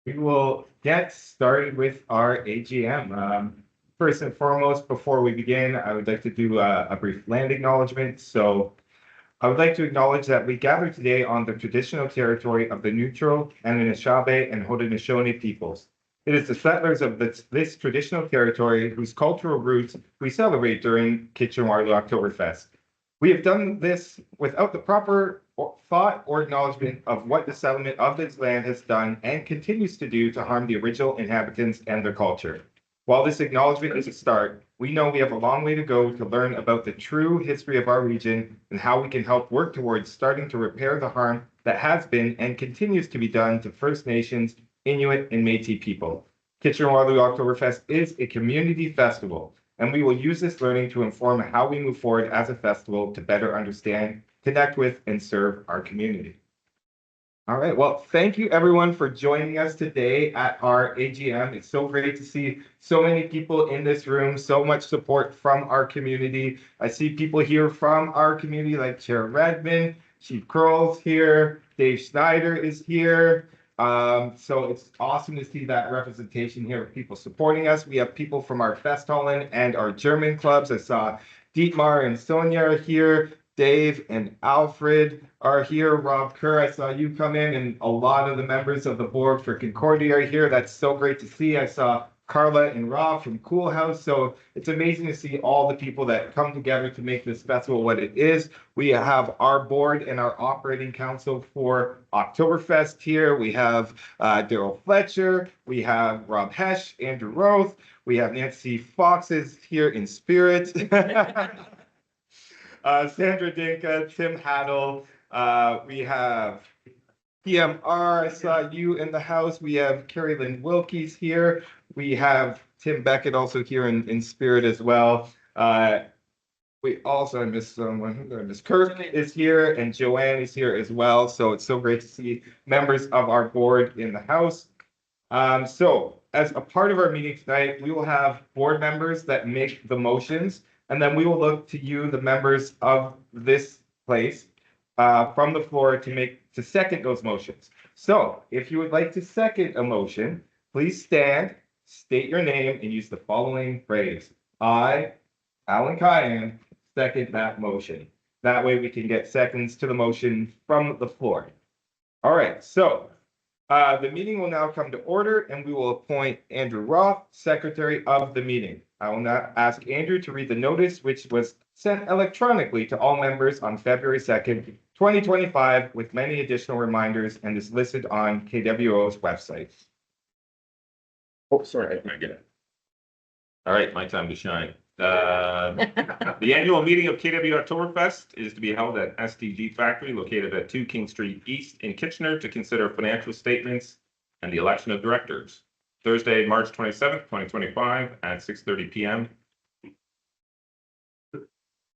We will get started with our AGM. First and foremost, before we begin, I would like to do a brief land acknowledgement. So I would like to acknowledge that we gather today on the traditional territory of the Neutral, Anishinaabe, and Haudenosaunee peoples. It is the settlers of this traditional territory whose cultural roots we celebrate during Kitchener-Waterloo Oktoberfest. We have done this without the proper thought or acknowledgement of what the settlement of this land has done and continues to do to harm the original inhabitants and their culture. While this acknowledgement is a start, we know we have a long way to go to learn about the true history of our region and how we can help work towards starting to repair the harm that has been and continues to be done to First Nations, Inuit, and Métis people. Kitchener-Waterloo Oktoberfest is a community festival, and we will use this learning to inform how we move forward as a festival to better understand, connect with, and serve our community. All right, well, thank you everyone for joining us today at our AGM. It's so great to see so many people in this room, so much support from our community. I see people here from our community like Chair Redmond, Chief Kroll's here, Dave Schneider is here. So it's awesome to see that representation here of people supporting us. We have people from our Festhallen and our German clubs. I saw Dietmar and Sonia are here. Dave and Alfred are here. Rob Kerr, I saw you come in, and a lot of the members of the board for Concordia are here. That's so great to see. I saw Carla and Rob from Cool House. So it's amazing to see all the people that come together to make this festival what it is. We have our board and our operating council for Oktoberfest here. We have Daryl Fletcher. We have Rob Hesch, Andrew Roth. We have Nancy Fox is here in spirit. Sandra Dinka, Tim Haddle. We have PMR. I saw you in the house. We have Carrie Lynn Wilkes here. We have Tim Beckett also here in spirit as well. We also, I missed someone. Miss Kirk is here and Joanne is here as well. So it's so great to see members of our board in the house. So as a part of our meeting tonight, we will have board members that make the motions, and then we will look to you, the members of this place, from the floor to second those motions. So if you would like to second a motion, please stand, state your name, and use the following phrase. I, Alan Kyan, second that motion. That way we can get seconds to the motion from the floor. All right, so the meeting will now come to order, and we will appoint Andrew Roth, Secretary of the meeting. I will now ask Andrew to read the notice, which was sent electronically to all members on February 2nd, 2025, with many additional reminders, and is listed on KWO's website. Oh, sorry, I get it. All right, my time to shine. The annual meeting of KW Oktoberfest is to be held at SDG Factory located at 2 King Street East in Kitchener to consider financial statements and the election of directors. Thursday, March 27th, 2025 at 6:30 p.m.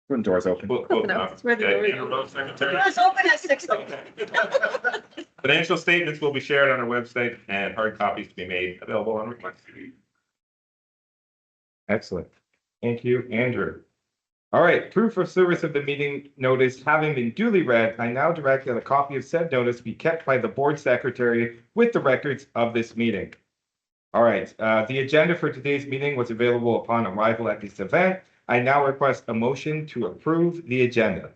When doors open. It's where the Secretary. doors open at 6. Financial statements will be shared on our website and hard copies to be made available on request. Excellent. Thank you, Andrew. All right, proof of service of the meeting notice having been duly read, I now direct that a copy of said notice be kept by the board secretary with the records of this meeting. All right, the agenda for today's meeting was available upon arrival at this event. I now request a motion to approve the agenda.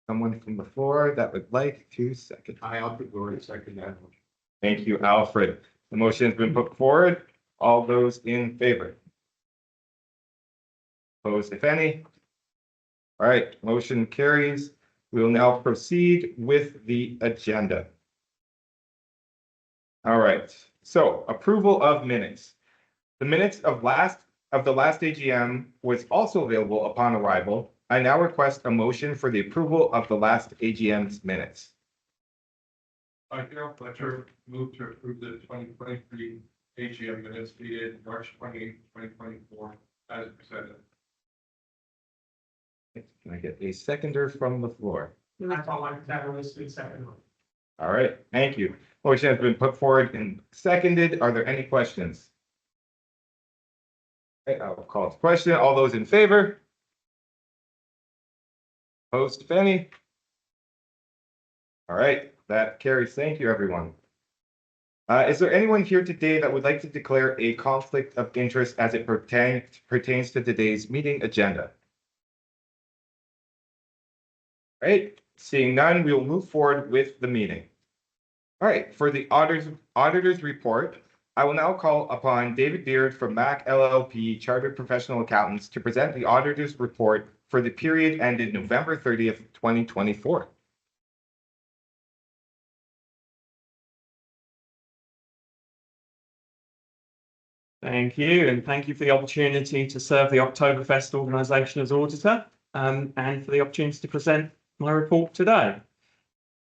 Someone from the floor that would like to second. I'll put Lori second that. Thank you, Alfred. The motion has been put forward. All those in favor? Opposed, if any? All right, motion carries. We will now proceed with the agenda. All right, so approval of minutes. The minutes of the last AGM was also available upon arrival. I now request a motion for the approval of the last AGM's minutes. Daryl Fletcher moved to approve the 2023 AGM minutes dated March 28, 2024 as presented. Can I get a seconder from the floor? That's all I have on this second one. All right, thank you. Motion has been put forward and seconded. Are there any questions? Okay, I'll call the question. All those in favor? Opposed, if any? All right, that carries. Thank you, everyone. Is there anyone here today that would like to declare a conflict of interest as it pertains to today's meeting agenda? All right, seeing none, we will move forward with the meeting. All right, for the auditor's report, I will now call upon David Beard from MAC LLP Chartered Professional Accountants to present the auditor's report for the period ended November 30th, 2024. Thank you, and thank you for the opportunity to serve the Oktoberfest organisation as auditor, and for the opportunity to present my report today.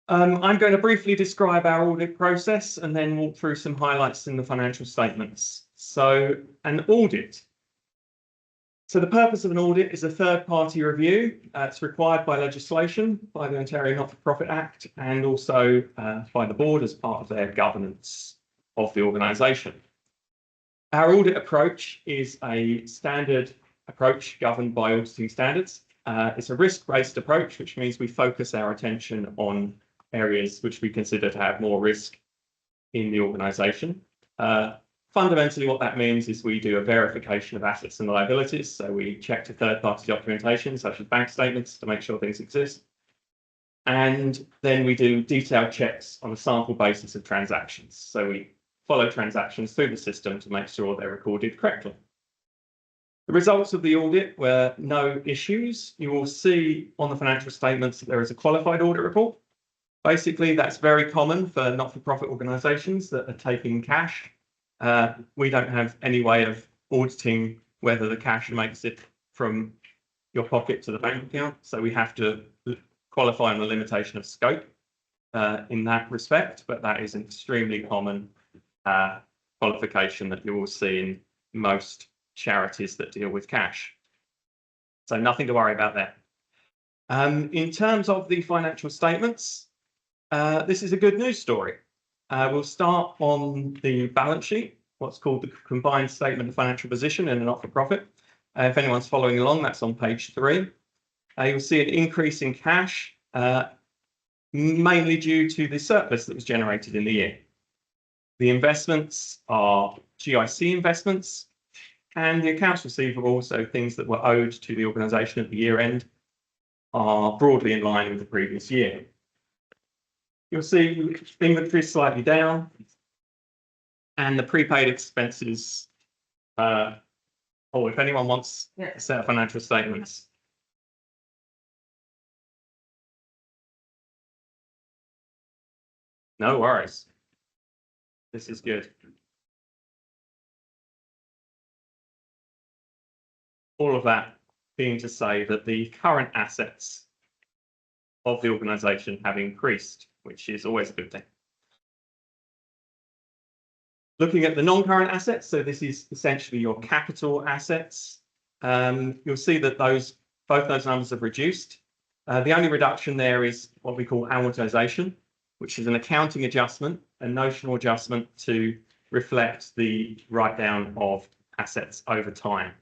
I'm going to briefly describe our audit process and then walk through some highlights in the financial statements. So, an audit. So the purpose of an audit is a third-party review. It's required by legislation, by the Ontario Not-for-Profit Act, and also by the board as part of their governance of the organisation. Our audit approach is a standard approach governed by auditing standards. It's a risk-based approach, which means we focus our attention on areas which we consider to have more risk in the organisation. Fundamentally, what that means is we do a verification of assets and liabilities. So we check to third-party documentation, such as bank statements, to make sure things exist. And then we do detailed checks on a sample basis of transactions. So we follow transactions through the system to make sure they're recorded correctly. The results of the audit were no issues. You will see on the financial statements that there is a qualified audit report. Basically, that's very common for not-for-profit organisations that are taking cash. We don't have any way of auditing whether the cash makes it from your pocket to the bank account. So we have to qualify on the limitation of scope in that respect, but that is an extremely common qualification that you will see in most charities that deal with cash. So nothing to worry about there. In terms of the financial statements, this is a good news story. We'll start on the balance sheet, what's called the combined statement of financial position in a not-for-profit. If anyone's following along, that's on page 3. You'll see an increase in cash, mainly due to the surplus that was generated in the year. The investments are GIC investments, and the accounts receivable, so things that were owed to the organisation at the year end, are broadly in line with the previous year. You'll see inventory is slightly down, and the prepaid expenses. If anyone wants a set of financial statements. No worries. This is good. All of that being to say that the current assets of the organisation have increased, which is always a good thing. Looking at the non-current assets, so this is essentially your capital assets. You'll see that both those numbers have reduced. The only reduction there is what we call amortization, which is an accounting adjustment, a notional adjustment to reflect the write-down of assets over time.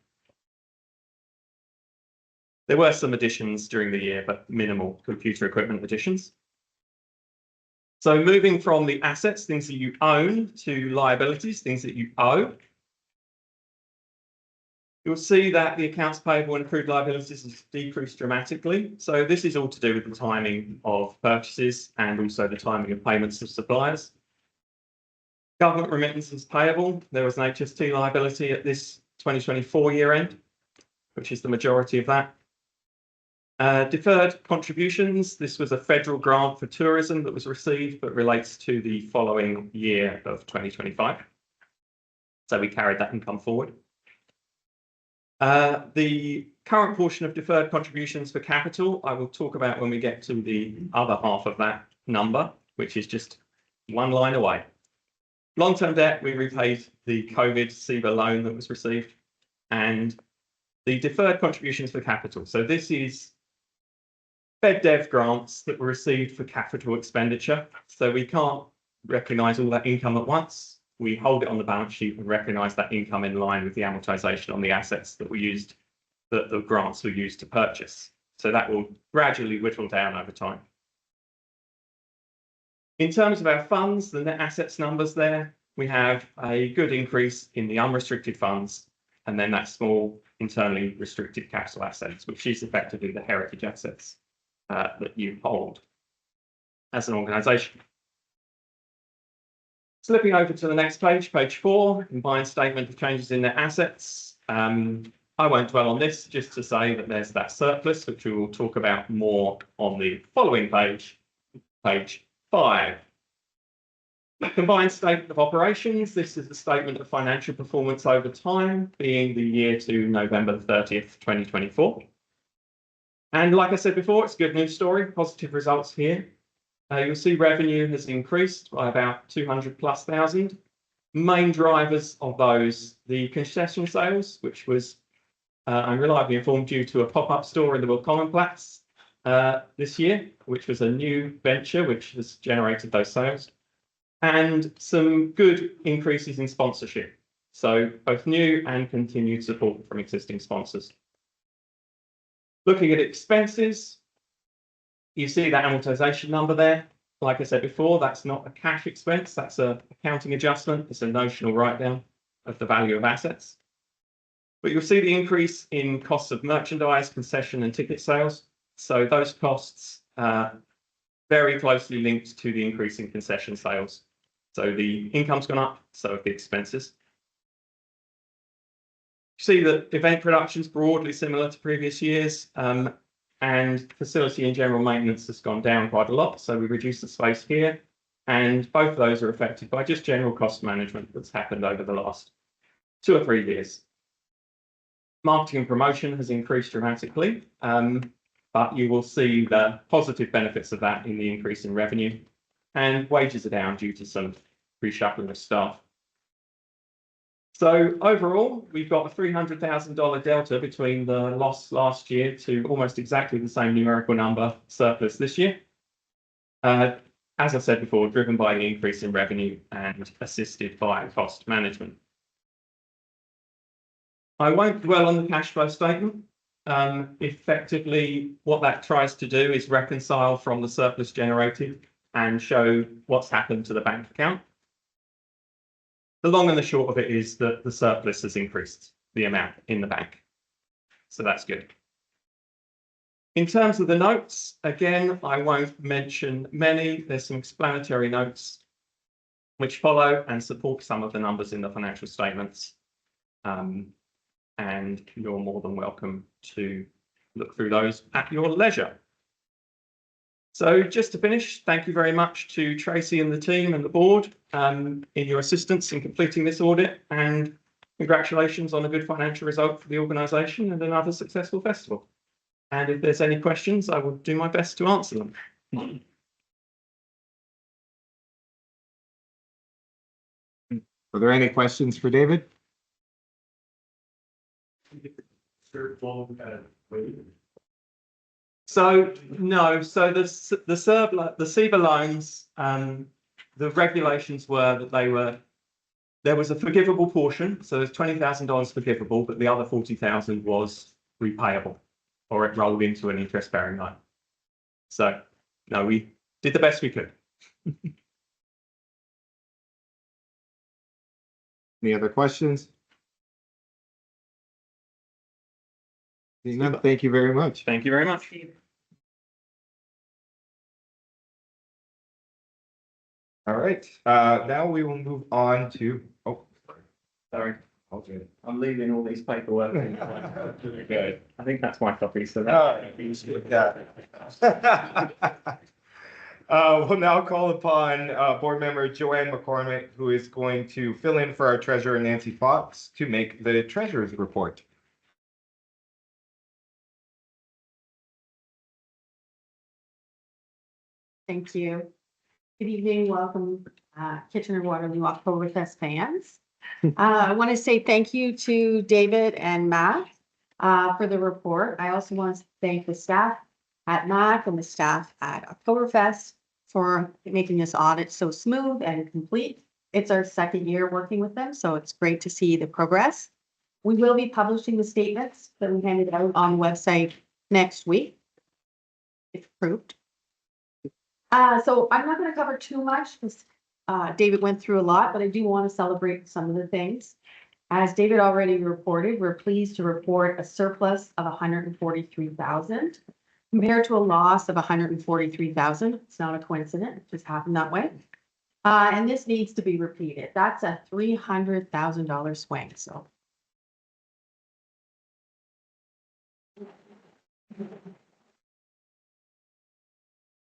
There were some additions during the year, but minimal computer equipment additions. So moving from the assets, things that you own, to liabilities, things that you owe. You'll see that the accounts payable and accrued liabilities has decreased dramatically. So this is all to do with the timing of purchases and also the timing of payments to suppliers. Government remittances payable. There was an HST liability at this 2024 year end, which is the majority of that. Deferred contributions. This was a federal grant for tourism that was received, but relates to the following year of 2025. So we carried that income forward. The current portion of deferred contributions for capital, I will talk about when we get to the other half of that number, which is just one line away. Long-term debt, we repaid the COVID CEBA loan that was received, and the deferred contributions for capital. So this is FedDev grants that were received for capital expenditure. So we can't recognise all that income at once. We hold it on the balance sheet and recognise that income in line with the amortization on the assets that were used, that the grants were used to purchase. So that will gradually whittle down over time. In terms of our funds, the net assets numbers there, we have a good increase in the unrestricted funds, and then that small internally restricted capital assets, which is effectively the heritage assets that you hold as an organisation. Slipping over to the next page, page 4, combined statement of changes in net assets. I won't dwell on this, just to say that there's that surplus, which we will talk about more on the following page, page 5. Combined statement of operations. This is a statement of financial performance over time, being the year to November 30th, 2024. And like I said before, it's a good news story, positive results here. You'll see revenue has increased by about 200,000+. Main drivers of those, the concession sales, which was, I'm reliably informed, due to a pop-up store in the Willkommenplatz this year, which was a new venture which has generated those sales, and some good increases in sponsorship. So both new and continued support from existing sponsors. Looking at expenses, you see that amortization number there. Like I said before, that's not a cash expense, that's an accounting adjustment. It's a notional write-down of the value of assets. But you'll see the increase in costs of merchandise, concession and ticket sales. So those costs are very closely linked to the increase in concession sales. So the income's gone up, so have the expenses. You see that event production's broadly similar to previous years, and facility and general maintenance has gone down quite a lot. So we reduced the space here, and both of those are affected by just general cost management that's happened over the last 2 or 3 years. Marketing and promotion has increased dramatically, but you will see the positive benefits of that in the increase in revenue, and wages are down due to some reshuffling of staff. So overall, we've got a $300,000 delta between the loss last year to almost exactly the same numerical number surplus this year. As I said before, driven by the increase in revenue and assisted by cost management. I won't dwell on the cash flow statement. Effectively, what that tries to do is reconcile from the surplus generated and show what's happened to the bank account. The long and the short of it is that the surplus has increased the amount in the bank. So that's good. In terms of the notes, again, I won't mention many. There's some explanatory notes which follow and support some of the numbers in the financial statements. And you're more than welcome to look through those at your leisure. So just to finish, thank you very much to Tracy and the team and the board in your assistance in completing this audit, and congratulations on a good financial result for the organisation and another successful festival. And if there's any questions, I will do my best to answer them. Are there any questions for David? So no, so the SEBA loans, the regulations were that there was a forgivable portion, so there's $20,000 forgivable, but the other 40,000 was repayable, or it rolled into an interest-bearing loan. So no, we did the best we could. Any other questions? Thank you very much. Thank you very much. All right, now we will move on to, Sorry, okay. I'm leaving all these paperwork. Good. I think that's my copy, so We'll now call upon board member Joanne McCormick, who is going to fill in for our treasurer Nancy Fox to make the treasurer's report. Thank you. Good evening. Welcome, Kitchener-Waterloo Oktoberfest fans. I want to say thank you to David and Matt for the report. I also want to thank the staff at MAC and the staff at Oktoberfest for making this audit so smooth and complete. It's our second year working with them, so it's great to see the progress. We will be publishing the statements that we handed out on the website next week. It's approved. So I'm not gonna cover too much because David went through a lot, but I do want to celebrate some of the things. As David already reported, we're pleased to report a surplus of 143,000 compared to a loss of 143,000. It's not a coincidence, it just happened that way. And this needs to be repeated. That's a $300,000 swing, so.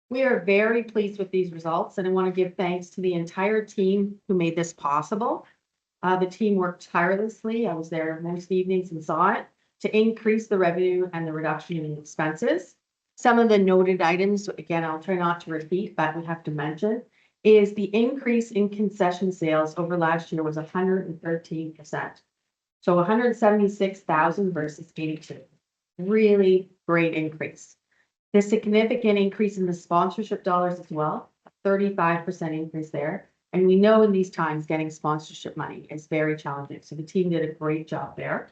We are very pleased with these results, and I want to give thanks to the entire team who made this possible. The team worked tirelessly. I was there most evenings and saw it to increase the revenue and the reduction in expenses. Some of the noted items, again, I'll try not to repeat, but we have to mention, is the increase in concession sales over last year was 113%. So 176,000 versus 82. Really great increase. The significant increase in the sponsorship dollars as well, a 35% increase there. And we know in these times, getting sponsorship money is very challenging. So the team did a great job there.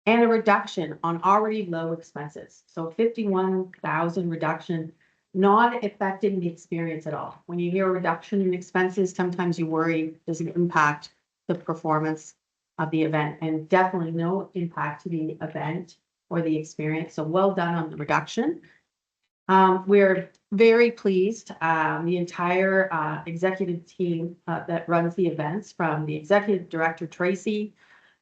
And a reduction on already low expenses. So 51,000 reduction, not affecting the experience at all. When you hear a reduction in expenses, sometimes you worry, does it impact the performance of the event? And definitely no impact to the event or the experience. So well done on the reduction. We're very pleased, the entire executive team that runs the events, from the executive director Tracy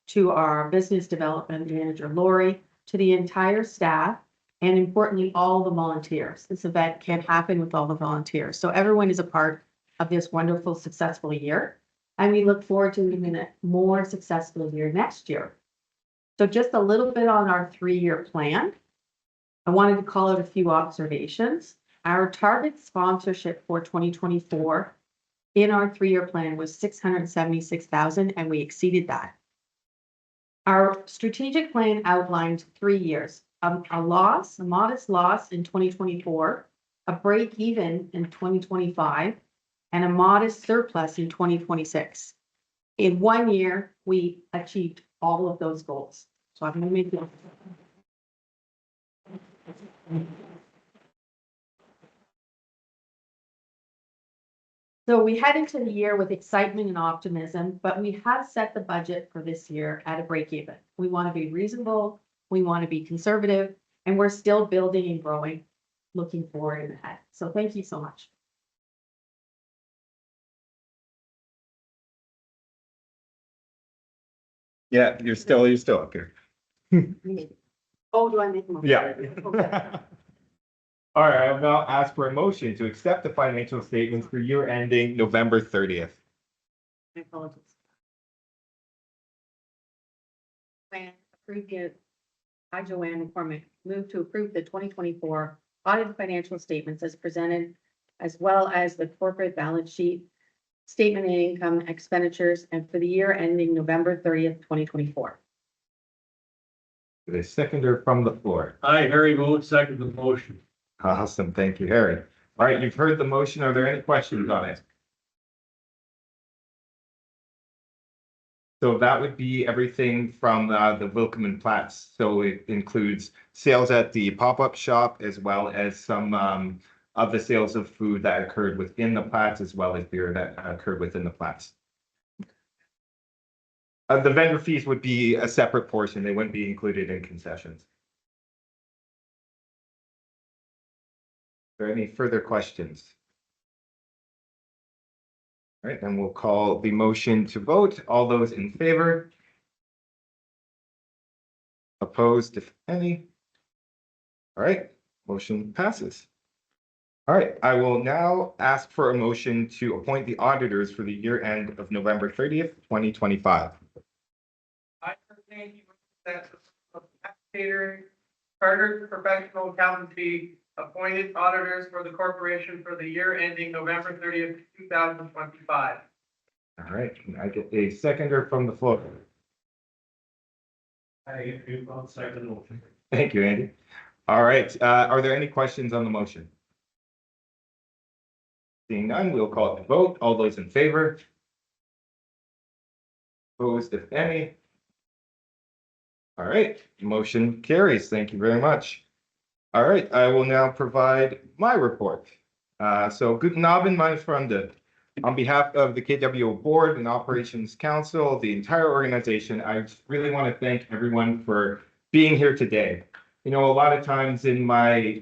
to our business development manager Lori, to the entire staff, and importantly, all the volunteers. This event can't happen with all the volunteers. So everyone is a part of this wonderful, successful year. And we look forward to even a more successful year next year. So just a little bit on our 3-year plan. I wanted to call out a few observations. Our target sponsorship for 2024 in our 3-year plan was 676,000, and we exceeded that. Our strategic plan outlined 3 years, a modest loss in 2024, a break even in 2025, and a modest surplus in 2026. In 1 year, we achieved all of those goals. So I'm going to make it. So we head into the year with excitement and optimism, but we have set the budget for this year at a break even. We want to be reasonable, we want to be conservative, and we're still building and growing, looking forward and ahead. So thank you so much. Yeah, you're still up here. Oh, do I make a motion? Yeah. Okay. All right, I'll now ask for a motion to accept the financial statements for year ending November 30th. My apologies. Plan approve the, I, Joanne McCormick, move to approve the 2024 audited financial statements as presented, as well as the corporate balance sheet, statement of income, expenditures, and for the year ending November 30th, 2024. The seconder from the floor. Hi, Harry Vogt, second the motion. Awesome, thank you, Harry. All right, you've heard the motion. Are there any questions on it? So that would be everything from the Wilcom and Platts. So it includes sales at the pop-up shop, as well as some of the sales of food that occurred within the Platts, as well as beer that occurred within the Platts. The vendor fees would be a separate portion. They wouldn't be included in concessions. Are there any further questions? All right, then we'll call the motion to vote. All those in favor? Opposed, if any? All right, motion passes. All right, I will now ask for a motion to appoint the auditors for the year end of November 30th, 2025. I thank you that Carter Professional Accountancy appointed auditors for the corporation for the year ending November 30th, 2025. All right, can I get a seconder from the floor? I agree on second motion. Thank you, Andy. All right, are there any questions on the motion? Seeing none, we'll call it the vote. All those in favor? Opposed, if any? All right, motion carries. Thank you very much. All right, I will now provide my report. So guten Abend, meine Freunde. On behalf of the KWO Board and Operations Council, the entire organization, I just really want to thank everyone for being here today. You know, a lot of times in my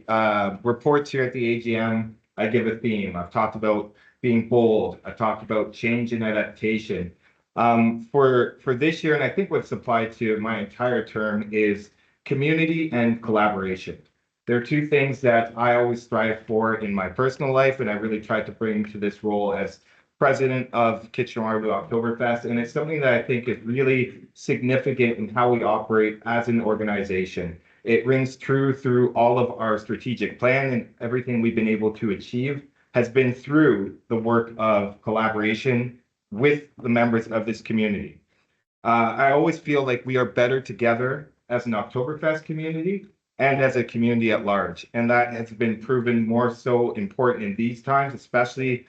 reports here at the AGM, I give a theme. I've talked about being bold. I've talked about change and adaptation. For this year, and I think what's applied to my entire term is community and collaboration. There are two things that I always strive for in my personal life, and I really tried to bring to this role as president of Kitchener-Waterloo Oktoberfest. And it's something that I think is really significant in how we operate as an organization. It rings true through all of our strategic plan, and everything we've been able to achieve has been through the work of collaboration with the members of this community. I always feel like we are better together as an Oktoberfest community and as a community at large. And that has been proven more so important in these times, especially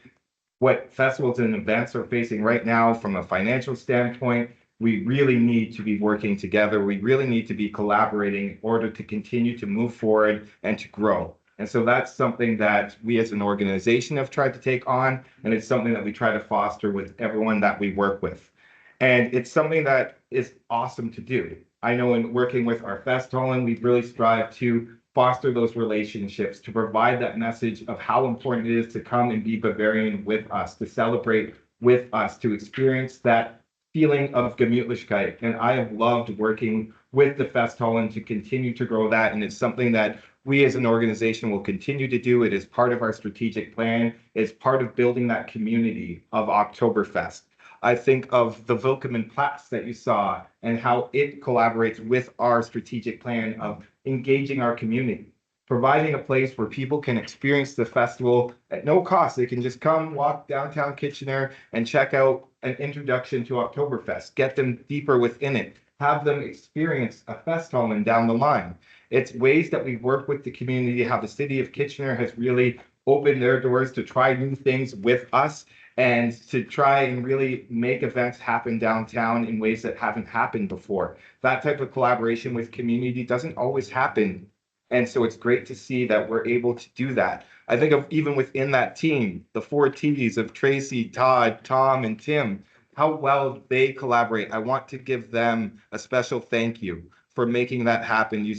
what festivals and events are facing right now from a financial standpoint. We really need to be working together. We really need to be collaborating in order to continue to move forward and to grow. And so that's something that we as an organization have tried to take on, and it's something that we try to foster with everyone that we work with. And it's something that is awesome to do. I know in working with our fest hall, we've really strived to foster those relationships, to provide that message of how important it is to come and be Bavarian with us, to celebrate with us, to experience that feeling of Gemütlichkeit. And I have loved working with the fest hall and to continue to grow that. And it's something that we as an organization will continue to do. It is part of our strategic plan. It's part of building that community of Oktoberfest. I think of the Willkommen Platz that you saw and how it collaborates with our strategic plan of engaging our community, providing a place where people can experience the festival at no cost. They can just come, walk downtown Kitchener and check out an introduction to Oktoberfest, get them deeper within it, have them experience a fest hall and down the line. It's ways that we work with the community, how the city of Kitchener has really opened their doors to try new things with us and to try and really make events happen downtown in ways that haven't happened before. That type of collaboration with community doesn't always happen. And so it's great to see that we're able to do that. I think of even within that team, the 4 T's of Tracy, Todd, Tom, and Tim, how well they collaborate. I want to give them a special thank you for making that happen. You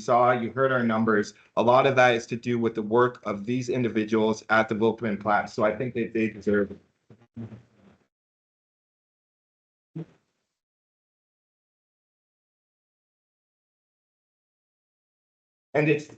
heard our numbers. A lot of that is to do with the work of these individuals at the Willkommen Platz. So I think that they deserve it. And it's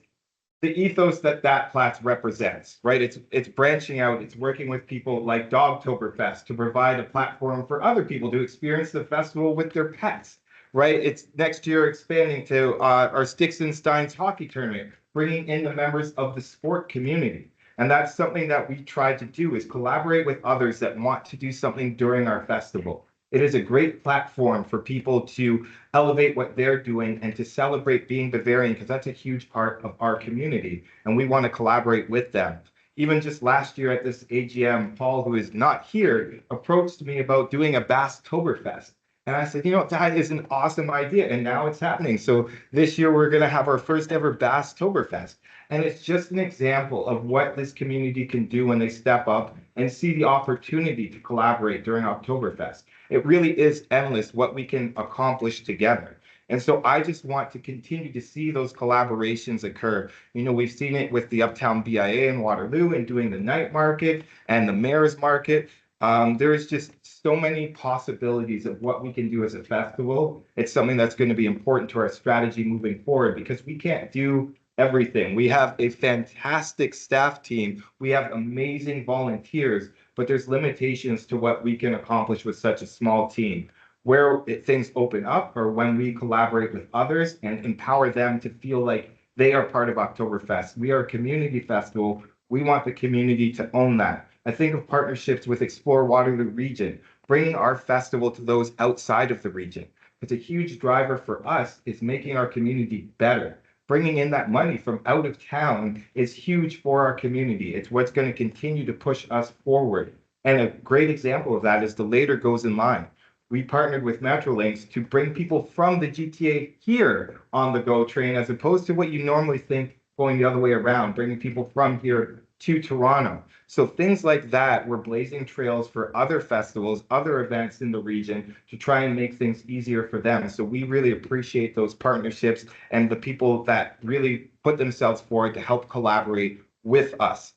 the ethos that Platts represents, right? It's branching out, it's working with people like Dogtoberfest to provide a platform for other people to experience the festival with their pets, right? It's next year expanding to our Sticks and Steins hockey tournament, bringing in the members of the sport community. And that's something that we try to do is collaborate with others that want to do something during our festival. It is a great platform for people to elevate what they're doing and to celebrate being Bavarian, because that's a huge part of our community. And we want to collaborate with them. Even just last year at this AGM, Paul, who is not here, approached me about doing a Basstoberfest. And I said, you know, that is an awesome idea. And now it's happening. So this year we're going to have our first ever Basstoberfest. And it's just an example of what this community can do when they step up and see the opportunity to collaborate during Oktoberfest. It really is endless what we can accomplish together. And so I just want to continue to see those collaborations occur. You know, we've seen it with the Uptown BIA in Waterloo and doing the night market and the mayor's market. There's just so many possibilities of what we can do as a festival. It's something that's going to be important to our strategy moving forward because we can't do everything. We have a fantastic staff team. We have amazing volunteers, but there's limitations to what we can accomplish with such a small team. Where things open up or when we collaborate with others and empower them to feel like they are part of Oktoberfest. We are a community festival. We want the community to own that. I think of partnerships with Explore Waterloo Region, bringing our festival to those outside of the region. It's a huge driver for us is making our community better. Bringing in that money from out of town is huge for our community. It's what's going to continue to push us forward. And a great example of that is the Later Goes in Line. We partnered with Metrolinx to bring people from the GTA here on the GO train, as opposed to what you normally think going the other way around, bringing people from here to Toronto. So things like that, we're blazing trails for other festivals, other events in the region to try and make things easier for them. So we really appreciate those partnerships and the people that really put themselves forward to help collaborate with us.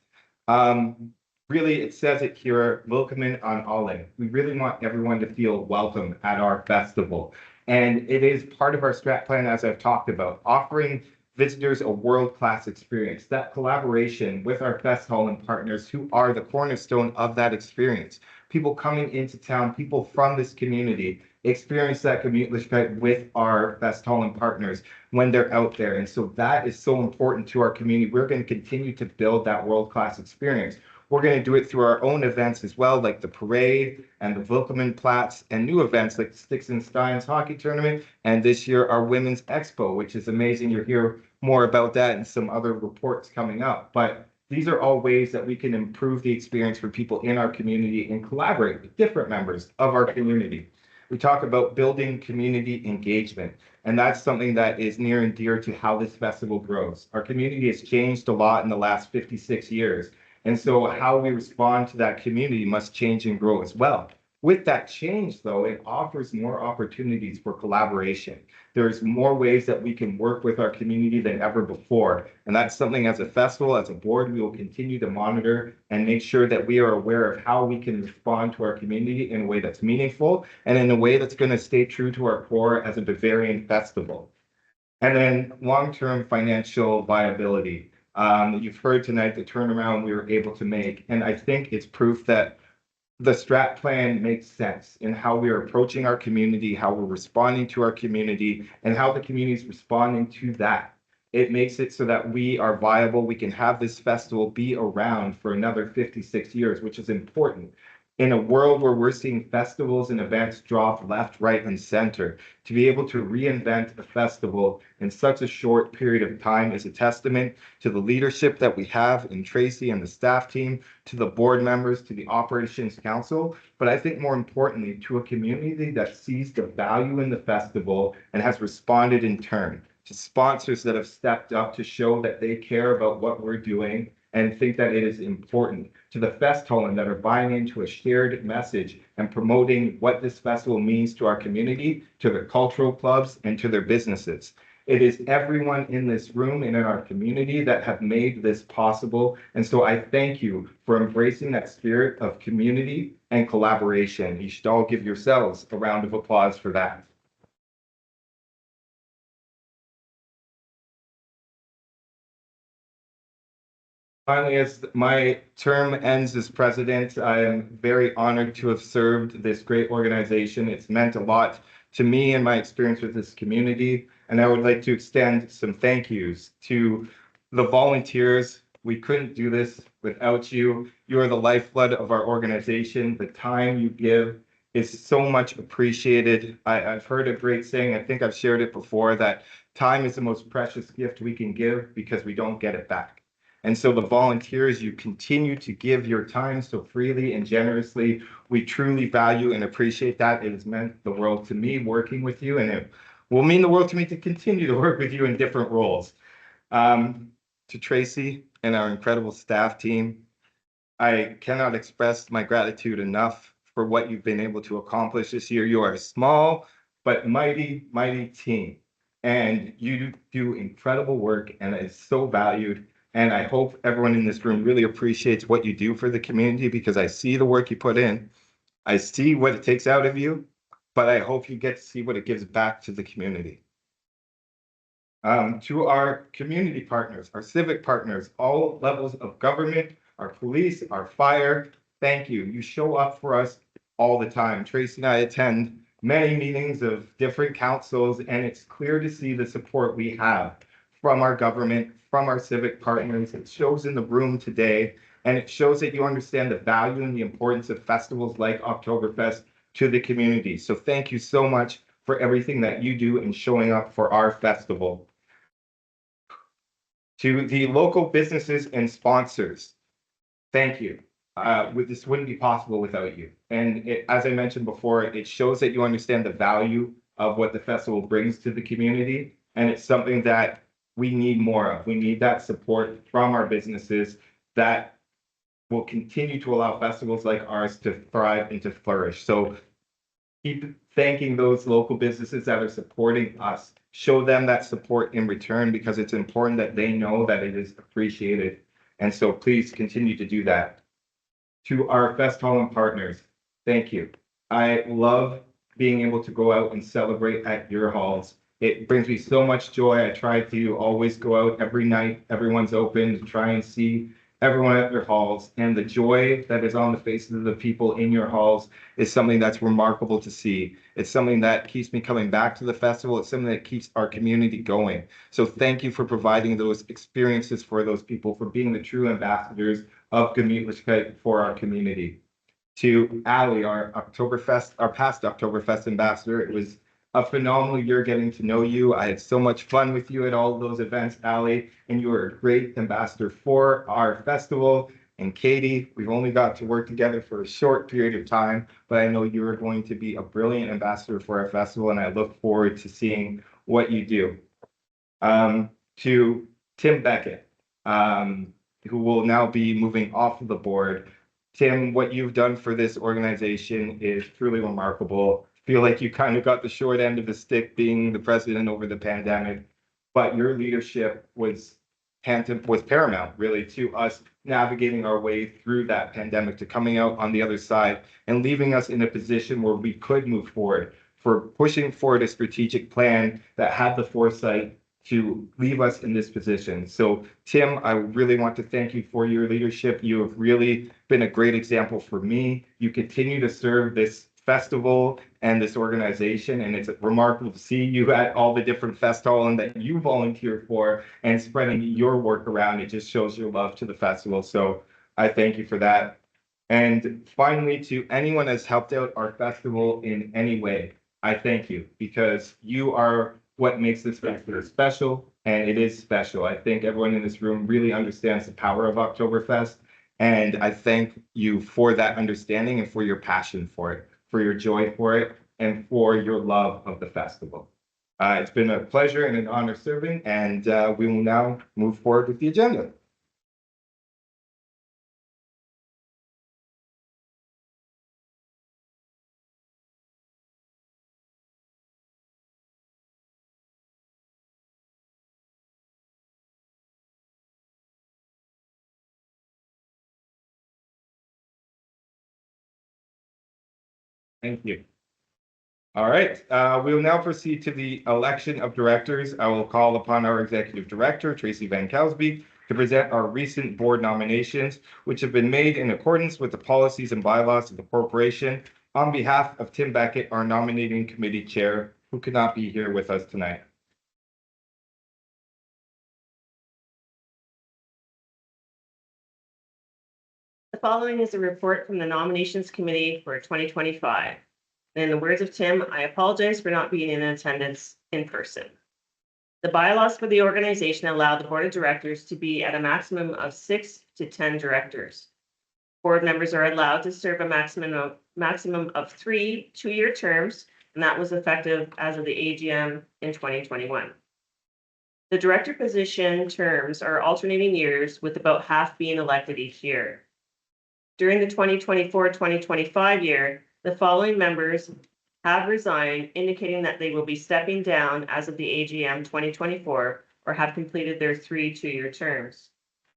Really, it says it here, Willkommen an alle. We really want everyone to feel welcome at our festival. And it is part of our strat plan, as I've talked about, offering visitors a world-class experience. That collaboration with our fest hall and partners who are the cornerstone of that experience. People coming into town, people from this community, experience that Gemütlichkeit with our fest hall and partners when they're out there. And so that is so important to our community. We're going to continue to build that world-class experience. We're going to do it through our own events as well, like the parade and the Willkommenplatz, and new events like the Sticks and Steins hockey tournament, and this year our Women's Expo, which is amazing. You'll hear more about that and some other reports coming up. But these are all ways that we can improve the experience for people in our community and collaborate with different members of our community. We talk about building community engagement, and that's something that is near and dear to how this festival grows. Our community has changed a lot in the last 56 years. And so how we respond to that community must change and grow as well. With that change, though, it offers more opportunities for collaboration. There's more ways that we can work with our community than ever before. And that's something as a festival, as a board, we will continue to monitor and make sure that we are aware of how we can respond to our community in a way that's meaningful and in a way that's going to stay true to our core as a Bavarian festival. And then long-term financial viability. You've heard tonight the turnaround we were able to make, and I think it's proof that the strat plan makes sense in how we are approaching our community, how we're responding to our community, and how the community is responding to that. It makes it so that we are viable. We can have this festival be around for another 56 years, which is important. In a world where we're seeing festivals and events drop left, right, and center, to be able to reinvent a festival in such a short period of time is a testament to the leadership that we have in Tracy and the staff team, to the board members, to the operations council, but I think more importantly, to a community that sees the value in the festival and has responded in turn, to sponsors that have stepped up to show that they care about what we're doing and think that it is important, to the fest hall that are buying into a shared message and promoting what this festival means to our community, to their cultural clubs, and to their businesses. It is everyone in this room and in our community that have made this possible. And so I thank you for embracing that spirit of community and collaboration. You should all give yourselves a round of applause for that. Finally, as my term ends as president, I am very honored to have served this great organization. It's meant a lot to me and my experience with this community. And I would like to extend some thank yous to the volunteers. We couldn't do this without you. You are the lifeblood of our organization. The time you give is so much appreciated. I've heard a great saying, I think I've shared it before, that time is the most precious gift we can give because we don't get it back. And so the volunteers, you continue to give your time so freely and generously. We truly value and appreciate that. It has meant the world to me working with you, and it will mean the world to me to continue to work with you in different roles. To Tracy and our incredible staff team, I cannot express my gratitude enough for what you've been able to accomplish this year. You are a small but mighty, mighty team, and you do incredible work, and it is so valued. And I hope everyone in this room really appreciates what you do for the community, because I see the work you put in. I see what it takes out of you, but I hope you get to see what it gives back to the community. To our community partners, our civic partners, all levels of government, our police, our fire, thank you. You show up for us all the time. Tracy and I attend many meetings of different councils, and it's clear to see the support we have from our government, from our civic partners. It shows in the room today, and it shows that you understand the value and the importance of festivals like Oktoberfest to the community. So thank you so much for everything that you do in showing up for our festival. To the local businesses and sponsors, thank you. This wouldn't be possible without you. And as I mentioned before, it shows that you understand the value of what the festival brings to the community. And it's something that we need more of. We need that support from our businesses that will continue to allow festivals like ours to thrive and to flourish. So keep thanking those local businesses that are supporting us. Show them that support in return because it's important that they know that it is appreciated. And so please continue to do that. To our Fest Hall and partners, thank you. I love being able to go out and celebrate at your halls. It brings me so much joy. I try to always go out every night. Everyone's open to try and see everyone at their halls. And the joy that is on the faces of the people in your halls is something that's remarkable to see. It's something that keeps me coming back to the festival. It's something that keeps our community going. So thank you for providing those experiences for those people, for being the true ambassadors of Gemütlichkeit for our community. To Ali, our past Oktoberfest ambassador, it was a phenomenal year getting to know you. I had so much fun with you at all those events, Ali, and you were a great ambassador for our festival. And Katie, we've only got to work together for a short period of time, but I know you are going to be a brilliant ambassador for our festival, and I look forward to seeing what you do. To Tim Beckett, who will now be moving off of the board. Tim, what you've done for this organization is truly remarkable. I feel like you kind of got the short end of the stick being the president over the pandemic, but your leadership was paramount really to us navigating our way through that pandemic to coming out on the other side and leaving us in a position where we could move forward, for pushing forward a strategic plan that had the foresight to leave us in this position. So Tim, I really want to thank you for your leadership. You have really been a great example for me. You continue to serve this festival and this organization, and it's remarkable to see you at all the different festival and that you volunteer for and spreading your work around. It just shows your love to the festival. So I thank you for that. And finally, to anyone that's helped out our festival in any way, I thank you because you are what makes this festival special, and it is special. I think everyone in this room really understands the power of Oktoberfest, and I thank you for that understanding and for your passion for it, for your joy for it, and for your love of the festival. It's been a pleasure and an honor serving, and we will now move forward with the agenda. Thank you. All right, we will now proceed to the election of directors. I will call upon our executive director, Tracy Van Celsby, to present our recent board nominations, which have been made in accordance with the policies and bylaws of the corporation. On behalf of Tim Beckett, our nominating committee chair, who could not be here with us tonight. The following is a report from the nominations committee for 2025. In the words of Tim, I apologize for not being in attendance in person. The bylaws for the organization allow the board of directors to be at a maximum of 6 to 10 directors. Board members are allowed to serve a maximum of 3 two-year terms, and that was effective as of the AGM in 2021. The director position terms are alternating years, with about half being elected each year. During the 2024-2025 year, the following members have resigned, indicating that they will be stepping down as of the AGM 2024 or have completed their 3 two-year terms.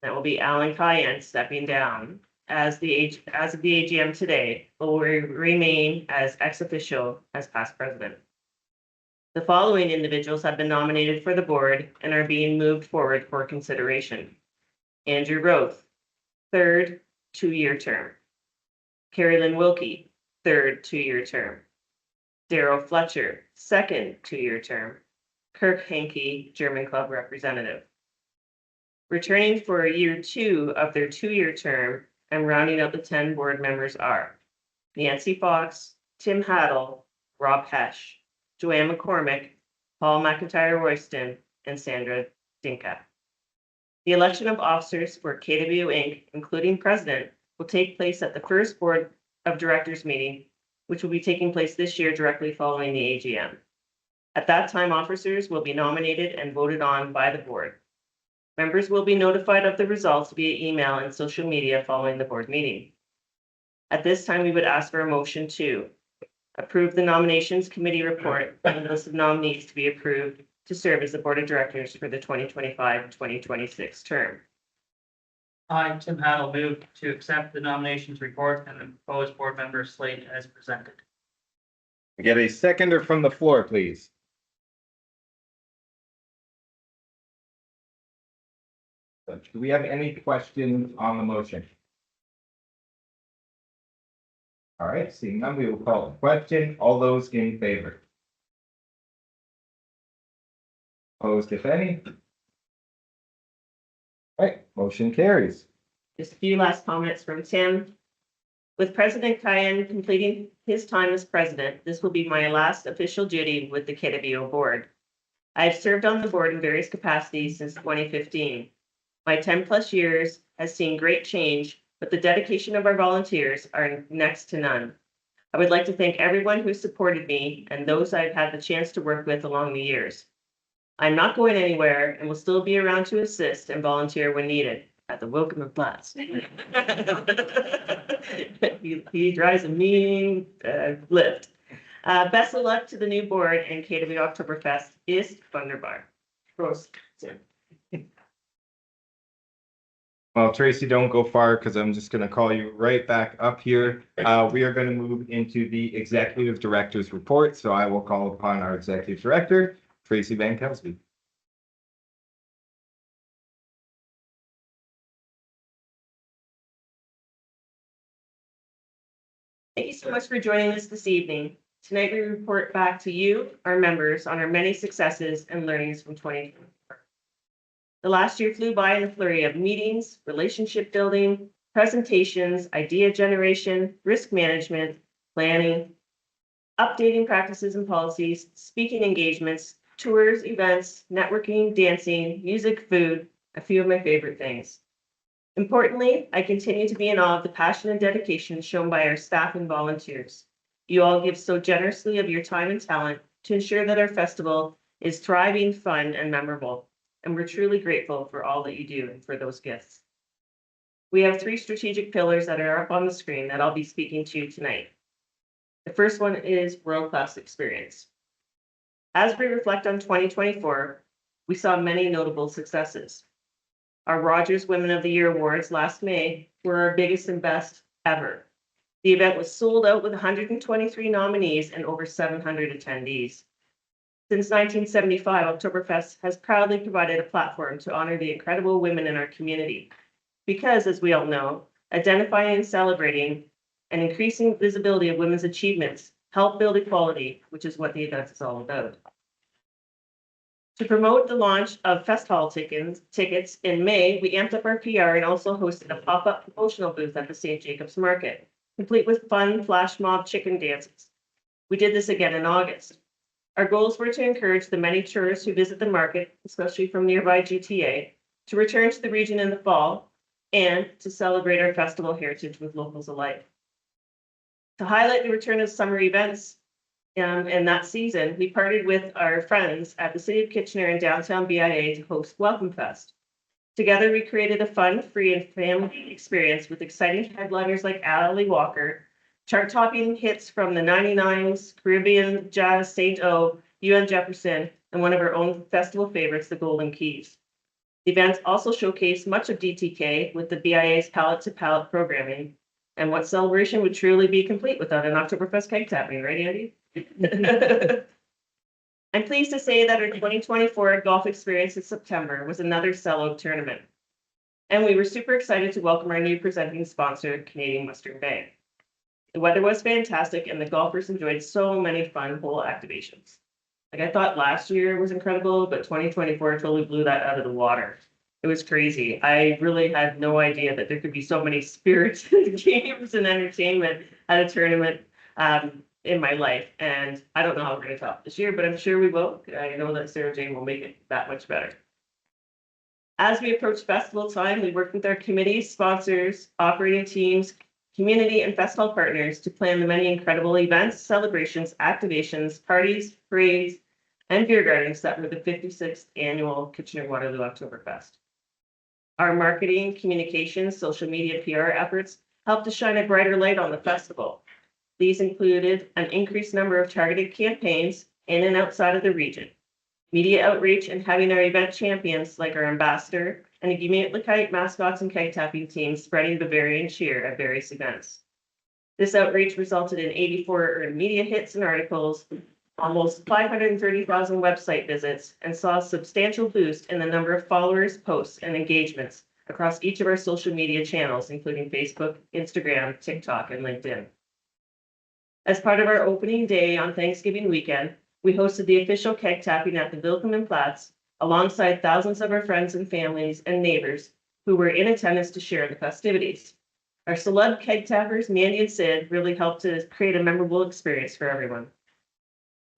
That will be Alan Cayenne stepping down as of the AGM today, but will remain as ex officio as past president. The following individuals have been nominated for the board and are being moved forward for consideration. Andrew Roth, 3rd two-year term. Carrie Lynn Wilkie, 3rd two-year term. Daryl Fletcher, 2nd two-year term. Kirk Hankey, German Club representative. Returning for year 2 of their 2-year term and rounding out the 10 board members are Nancy Fox, Tim Haddle, Rob Hesh, Joanne McCormick, Paul McIntyre Royston, and Sandra Dinka. The election of officers for KW Inc., including president, will take place at the first board of directors meeting, which will be taking place this year directly following the AGM. At that time, officers will be nominated and voted on by the board. Members will be notified of the results via email and social media following the board meeting. At this time, we would ask for a motion to approve the nominations committee report and the list of nominees to be approved to serve as the board of directors for the 2025-2026 term. I, Tim Hattle, move to accept the nominations report and the proposed board member slate as presented. Get a seconder from the floor, please. Do we have any questions on the motion? All right, seeing none, we will call the question. All those in favor? Opposed, if any? All right, motion carries. Just a few last comments from Tim. With President Cayenne completing his time as president, this will be my last official duty with the KWO board. I've served on the board in various capacities since 2015. My 10+ years has seen great change, but the dedication of our volunteers are next to none. I would like to thank everyone who supported me and those I've had the chance to work with along the years. I'm not going anywhere and will still be around to assist and volunteer when needed at the Welcome of Blast. He drives a mean lift. Best of luck to the new board and KW Oktoberfest is wunderbar. Prost. Well, Tracy, don't go far because I'm just going to call you right back up here. We are going to move into the executive director's report. So I will call upon our executive director, Tracy Van Kelsby. Thank you so much for joining us this evening. Tonight, we report back to you, our members, on our many successes and learnings from 2024. The last year flew by in a flurry of meetings, relationship building, presentations, idea generation, risk management, planning, updating practices and policies, speaking engagements, tours, events, networking, dancing, music, food, a few of my favorite things. Importantly, I continue to be in awe of the passion and dedication shown by our staff and volunteers. You all give so generously of your time and talent to ensure that our festival is thriving, fun, and memorable. And we're truly grateful for all that you do and for those gifts. We have 3 strategic pillars that are up on the screen that I'll be speaking to tonight. The first one is world-class experience. As we reflect on 2024, we saw many notable successes. Our Rogers Women of the Year Awards last May were our biggest and best ever. The event was sold out with 123 nominees and over 700 attendees. Since 1975, Oktoberfest has proudly provided a platform to honor the incredible women in our community. Because, as we all know, identifying and celebrating and increasing visibility of women's achievements help build equality, which is what the event is all about. To promote the launch of Fest Hall tickets in May, we amped up our PR and also hosted a pop-up promotional booth at the St. Jacobs Market, complete with fun flash mob chicken dances. We did this again in August. Our goals were to encourage the many tourists who visit the market, especially from nearby GTA, to return to the region in the fall and to celebrate our festival heritage with locals alike. To highlight the return of summer events in that season, we partnered with our friends at the City of Kitchener and downtown BIA to host Welcome Fest. Together, we created a fun, free, and family experience with exciting headliners like Ali Walker, chart-topping hits from the 99s, Caribbean Jazz, St. O, UN Jefferson, and one of our own festival favorites, the Golden Keys. The event also showcased much of DTK with the BIA's pallet-to-pallet programming, and what celebration would truly be complete without an Oktoberfest keg tapping, right, Andy? I'm pleased to say that our 2024 golf experience in September was another sellout tournament, and we were super excited to welcome our new presenting sponsor, Canadian Western Bank. The weather was fantastic and the golfers enjoyed so many fun hole activations. Like I thought last year was incredible, but 2024 totally blew that out of the water. It was crazy. I really had no idea that there could be so many spirited games and entertainment at a tournament in my life. And I don't know how we're going to top this year, but I'm sure we will. I know that Sarah Jane will make it that much better. As we approach festival time, we work with our committees, sponsors, operating teams, community and festival partners to plan the many incredible events, celebrations, activations, parties, parades, and beer gardens that were the 56th annual Kitchener-Waterloo Oktoberfest. Our marketing, communications, social media PR efforts helped to shine a brighter light on the festival. These included an increased number of targeted campaigns in and outside of the region, media outreach, and having our event champions like our ambassador and the kite mascots and kite tapping teams spreading Bavarian cheer at various events. This outreach resulted in 84 earned media hits and articles, almost 530,000 website visits, and saw a substantial boost in the number of followers, posts, and engagements across each of our social media channels, including Facebook, Instagram, TikTok, and LinkedIn. As part of our opening day on Thanksgiving weekend, we hosted the official keg tapping at the Vilcom Platz, alongside thousands of our friends and families and neighbors who were in attendance to share the festivities. Our celeb keg tappers, Mandy and Sid, really helped to create a memorable experience for everyone.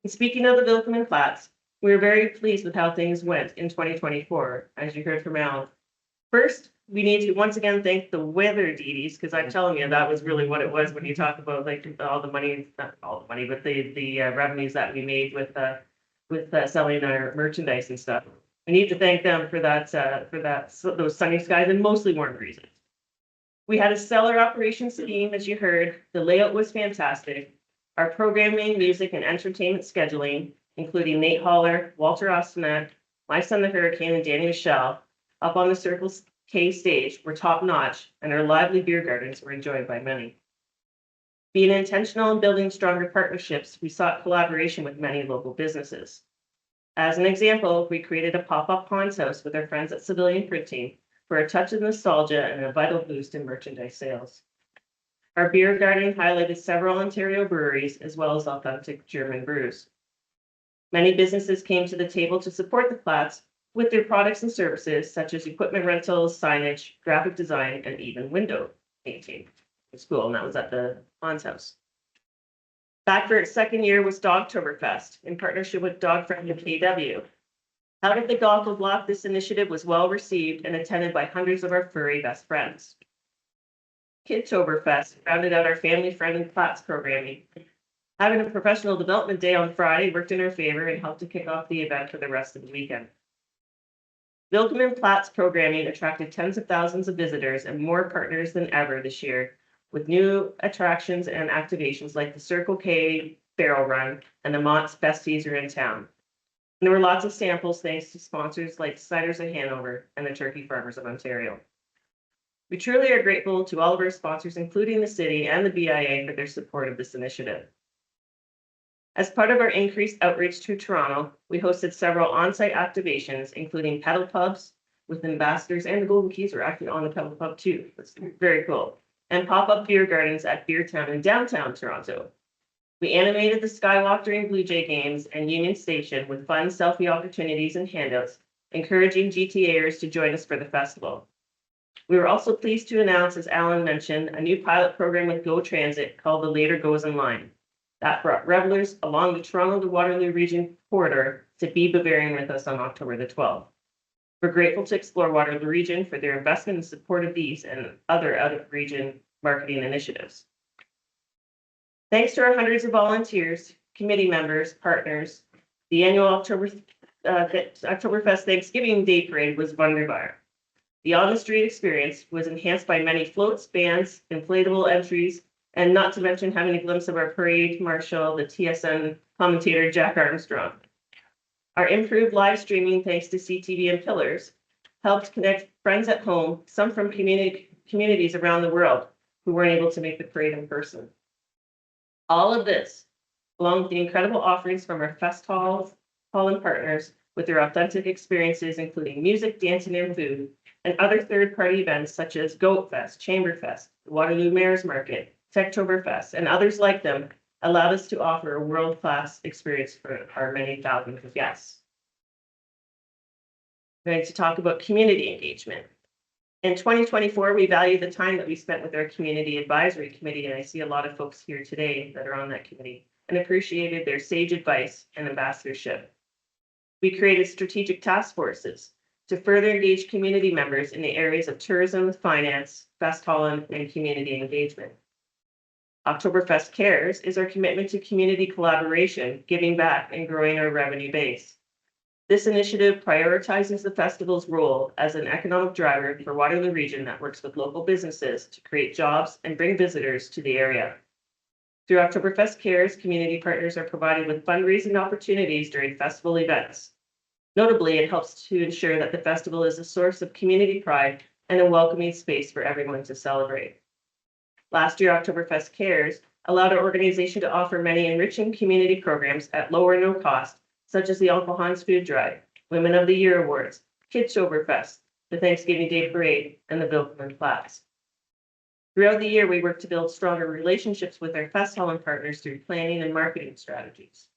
And speaking of the Vilcom Platz, we were very pleased with how things went in 2024, as you heard from Alan. First, we need to once again thank the weather deities, because I'm telling you, that was really what it was when you talk about like all the money, not all the money, but the revenues that we made with selling our merchandise and stuff. We need to thank them for those sunny skies and mostly warm breezes. We had a stellar operations team, as you heard. The layout was fantastic. Our programming, music, and entertainment scheduling, including Nate Holler, Walter Ostanek, my son the Hurricane, and Danny Michelle, up on the Circle K stage were top notch, and our lively beer gardens were enjoyed by many. Being intentional in building stronger partnerships, we sought collaboration with many local businesses. As an example, we created a pop-up Pond's House with our friends at Civilian Printing for a touch of nostalgia and a vital boost in merchandise sales. Our beer garden highlighted several Ontario breweries as well as authentic German brews. Many businesses came to the table to support the Platz with their products and services such as equipment rentals, signage, graphic design, and even window painting. It's cool, and that was at the Pond's House. Back for its second year was Dogtoberfest in partnership with Dog Friendly KW. Out of the Goggle Block, this initiative was well received and attended by hundreds of our furry best friends. Kidtoberfest rounded out our family-friendly Platz programming. Having a professional development day on Friday worked in our favor and helped to kick off the event for the rest of the weekend. Vilcom Platz programming attracted tens of thousands of visitors and more partners than ever this year, with new attractions and activations like the Circle K Barrel Run and the Mott's Best Teaser in Town. And there were lots of samples thanks to sponsors like Ciders of Hanover and the Turkey Farmers of Ontario. We truly are grateful to all of our sponsors, including the city and the BIA, for their support of this initiative. As part of our increased outreach to Toronto, we hosted several on-site activations, including pedal pubs with ambassadors, and the Golden Keys were actually on the pedal pub too. That's very cool. And pop-up beer gardens at Beertown in downtown Toronto. We animated the Skywalk during Blue Jay games and Union Station with fun selfie opportunities and handouts, encouraging GTAers to join us for the festival. We were also pleased to announce, as Alan mentioned, a new pilot program with GO Transit called The Later Goes in Line. That brought revelers along the Toronto to Waterloo region corridor to be Bavarian with us on October the 12th. We're grateful to Explore Waterloo region for their investment and support of these and other out-of-region marketing initiatives. Thanks to our hundreds of volunteers, committee members, partners, the annual Oktoberfest Thanksgiving Day Parade was wunderbar. The on-the-street experience was enhanced by many floats, bands, inflatable entries, and not to mention having a glimpse of our parade marshal, the TSN commentator, Jack Armstrong. Our improved live streaming, thanks to CTV and Pillars, helped connect friends at home, some from communities around the world who weren't able to make the parade in person. All of this, along with the incredible offerings from our fest hall and partners with their authentic experiences, including music, dancing, and food, and other third-party events such as Goat Fest, Chamberfest, the Waterloo Mayor's Market, Techtoberfest, and others like them, allowed us to offer a world-class experience for our many thousands of guests. I'm going to talk about community engagement. In 2024, we value the time that we spent with our community advisory committee, and I see a lot of folks here today that are on that committee, and appreciated their sage advice and ambassadorship. We created strategic task forces to further engage community members in the areas of tourism, finance, fest hall, and community engagement. Oktoberfest Cares is our commitment to community collaboration, giving back and growing our revenue base. This initiative prioritizes the festival's role as an economic driver for Waterloo Region that works with local businesses to create jobs and bring visitors to the area. Through Oktoberfest Cares, community partners are provided with fundraising opportunities during festival events. Notably, it helps to ensure that the festival is a source of community pride and a welcoming space for everyone to celebrate. Last year, Oktoberfest Cares allowed our organization to offer many enriching community programs at low or no cost, such as the Uncle Hans Food Drive, Women of the Year Awards, Oktoberfest, the Thanksgiving Day Parade, and the Vilkman Flats. Throughout the year, we work to build stronger relationships with our fest hall and partners through planning and marketing strategies.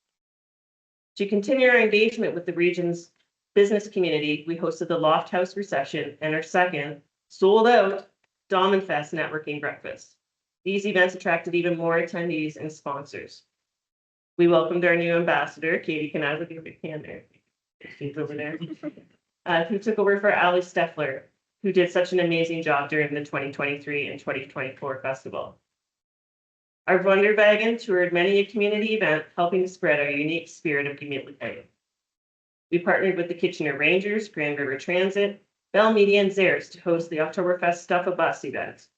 To continue our engagement with the region's business community, we hosted the Loft House reception and our second sold-out Domenfest networking breakfast. These events attracted even more attendees and sponsors. We welcomed our new ambassador, Katie Canazza, give a hand there. She's over there. Who took over for Ali Steffler, who did such an amazing job during the 2023 and 2024 festival. Our Wunderwagen toured many a community event, helping to spread our unique spirit of community. We partnered with the Kitchener Rangers, Grand River Transit, Bell Media, and Zares to host the Oktoberfest Stuff a Bus event.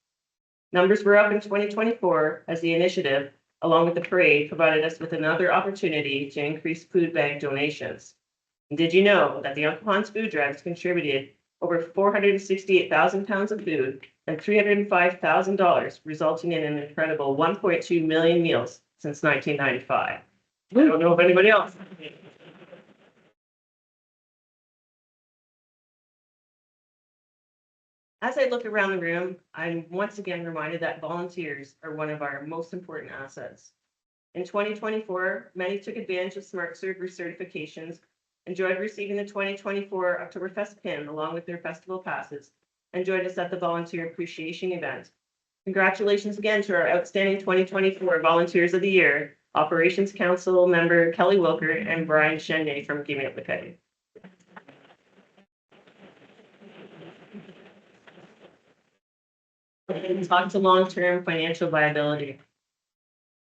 Numbers were up in 2024 as the initiative, along with the parade, provided us with another opportunity to increase food bank donations. And did you know that the Uncle Hans Food Drives contributed over 468,000 pounds of food and $305,000, resulting in an incredible 1.2 million meals since 1995. I don't know if anybody else. As I look around the room, I'm once again reminded that volunteers are one of our most important assets. In 2024, many took advantage of Smart Serve certifications, enjoyed receiving the 2024 Oktoberfest pin along with their festival passes, and joined us at the Volunteer Appreciation event. Congratulations again to our outstanding 2024 Volunteers of the Year, Operations Council member Kelly Wilker and Brian Chenier from Gimme Up the Petty. Talk to long-term financial viability.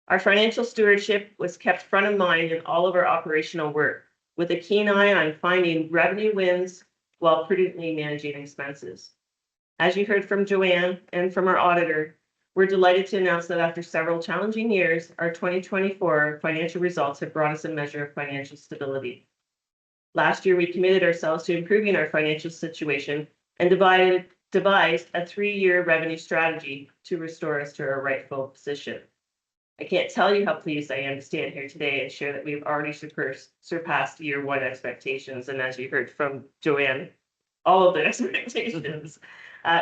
Our financial stewardship was kept front of mind in all of our operational work, with a keen eye on finding revenue wins while prudently managing expenses. As you heard from Joanne and from our auditor, we're delighted to announce that after several challenging years, our 2024 financial results have brought us a measure of financial stability. Last year, we committed ourselves to improving our financial situation and devised a 3-year revenue strategy to restore us to our rightful position. I can't tell you how pleased I am to stand here today and share that we've already surpassed year 1 expectations. And as you heard from Joanne, all of the expectations.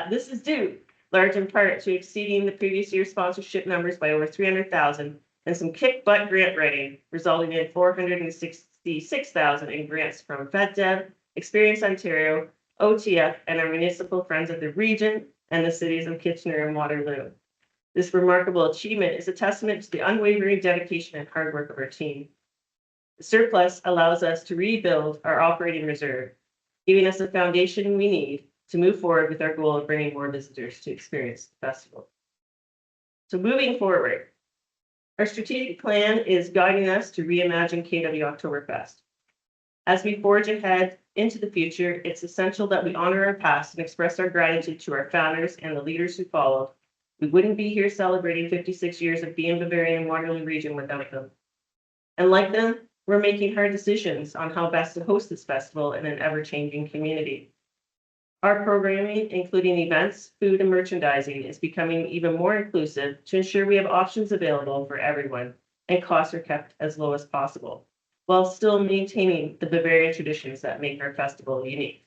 This is due large in part to exceeding the previous year's sponsorship numbers by over 300,000 and some kick butt grant writing, resulting in 466,000 in grants from FedDev, Experience Ontario, OTF, and our municipal friends of the region and the cities of Kitchener and Waterloo. This remarkable achievement is a testament to the unwavering dedication and hard work of our team. The surplus allows us to rebuild our operating reserve, giving us the foundation we need to move forward with our goal of bringing more visitors to experience the festival. So moving forward, our strategic plan is guiding us to reimagine KW Oktoberfest. As we forge ahead into the future, it's essential that we honor our past and express our gratitude to our founders and the leaders who followed. We wouldn't be here celebrating 56 years of being Bavarian and Waterloo region without them. And like them, we're making hard decisions on how best to host this festival in an ever-changing community. Our programming, including events, food, and merchandising, is becoming even more inclusive to ensure we have options available for everyone and costs are kept as low as possible, while still maintaining the Bavarian traditions that make our festival unique.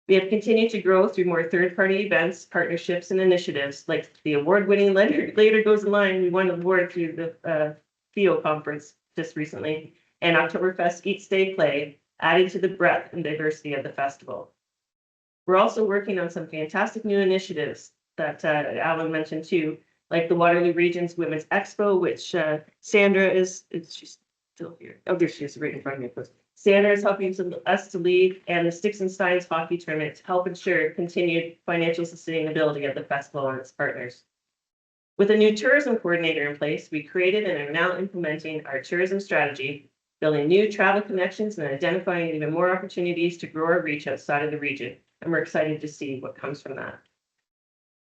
We have continued to grow through more third-party events, partnerships, and initiatives like the award-winning Later Goes the Line. We won an award through the FEO conference just recently, and Oktoberfest Eat, Stay, Play, adding to the breadth and diversity of the festival. We're also working on some fantastic new initiatives that Alan mentioned too, like the Waterloo Region's Women's Expo, which Sandra is she's still here. Oh, there she is, right in front of me. Sandra is helping us to lead, and the Sticks and Steins hockey tournament to help ensure continued financial sustainability of the festival and its partners. With a new tourism coordinator in place, we created and are now implementing our tourism strategy, building new travel connections and identifying even more opportunities to grow our reach outside of the region. And we're excited to see what comes from that.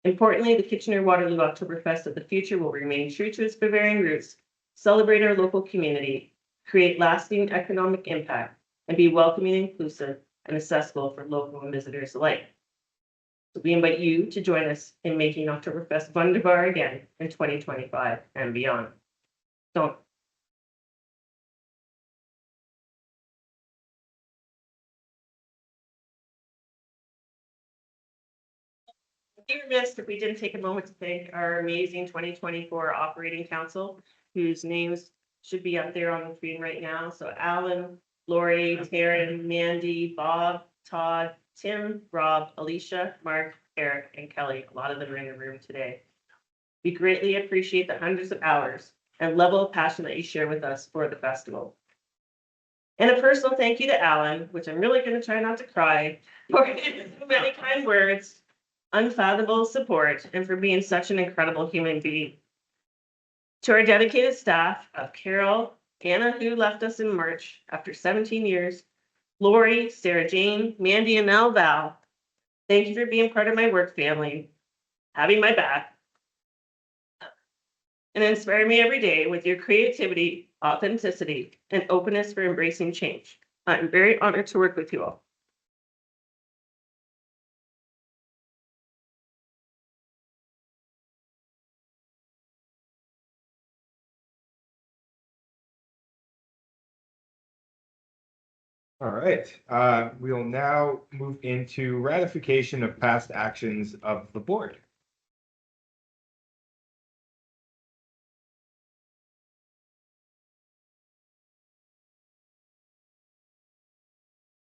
Importantly, the Kitchener-Waterloo Oktoberfest of the future will remain true to its Bavarian roots, celebrate our local community, create lasting economic impact, and be welcoming, inclusive, and accessible for local and visitors alike. So we invite you to join us in making Oktoberfest wunderbar again in 2025 and beyond. Don't. Be remiss if we didn't take a moment to thank our amazing 2024 operating council, whose names should be up there on the screen right now. So Alan, Lori, Taryn, Mandy, Bob, Todd, Tim, Rob, Alicia, Mark, Eric, and Kelly. A lot of them are in the room today. We greatly appreciate the hundreds of hours and level of passion that you share with us for the festival. And a personal thank you to Alan, which I'm really going to try not to cry, for his many kind words, unfathomable support, and for being such an incredible human being. To our dedicated staff of Carol, Anna, who left us in March after 17 years, Lori, Sarah Jane, Mandy, and now Val, thank you for being part of my work family, having my back, and inspire me every day with your creativity, authenticity, and openness for embracing change. I'm very honored to work with you all. All right, we will now move into ratification of past actions of the board.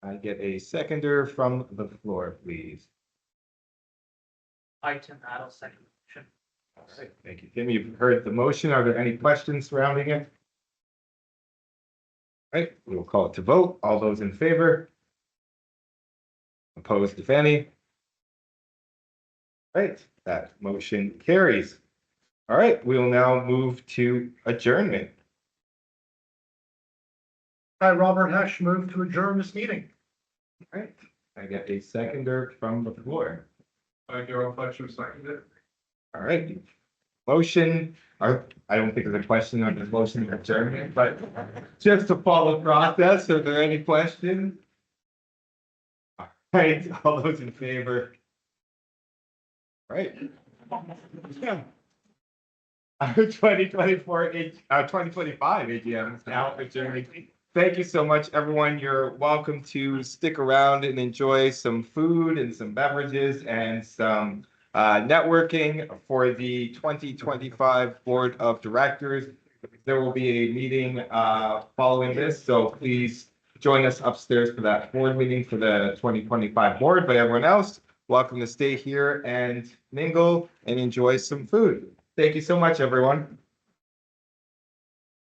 I get a seconder from the floor, please. I, Tim Adel, second the motion. All right, thank you, Tim. You've heard the motion. Are there any questions surrounding it? All right, we will call it to vote. All those in favor? Opposed, if any? All right, that motion carries. All right, we will now move to adjournment. Hi, Robert Hesch, move to adjourn this meeting. All right, I get a seconder from the floor. Darrell Fletcher, seconded. All right, motion, I don't think there's a question on the motion of adjournment, but just to follow process, are there any questions? All right, all those in favor? All right. Yeah. Our 2024, 2025 AGM is now adjourned. Thank you so much, everyone. You're welcome to stick around and enjoy some food and some beverages and some networking for the 2025 Board of Directors. There will be a meeting following this, so please join us upstairs for that board meeting for the 2025 board. But everyone else, welcome to stay here and mingle and enjoy some food. Thank you so much, everyone.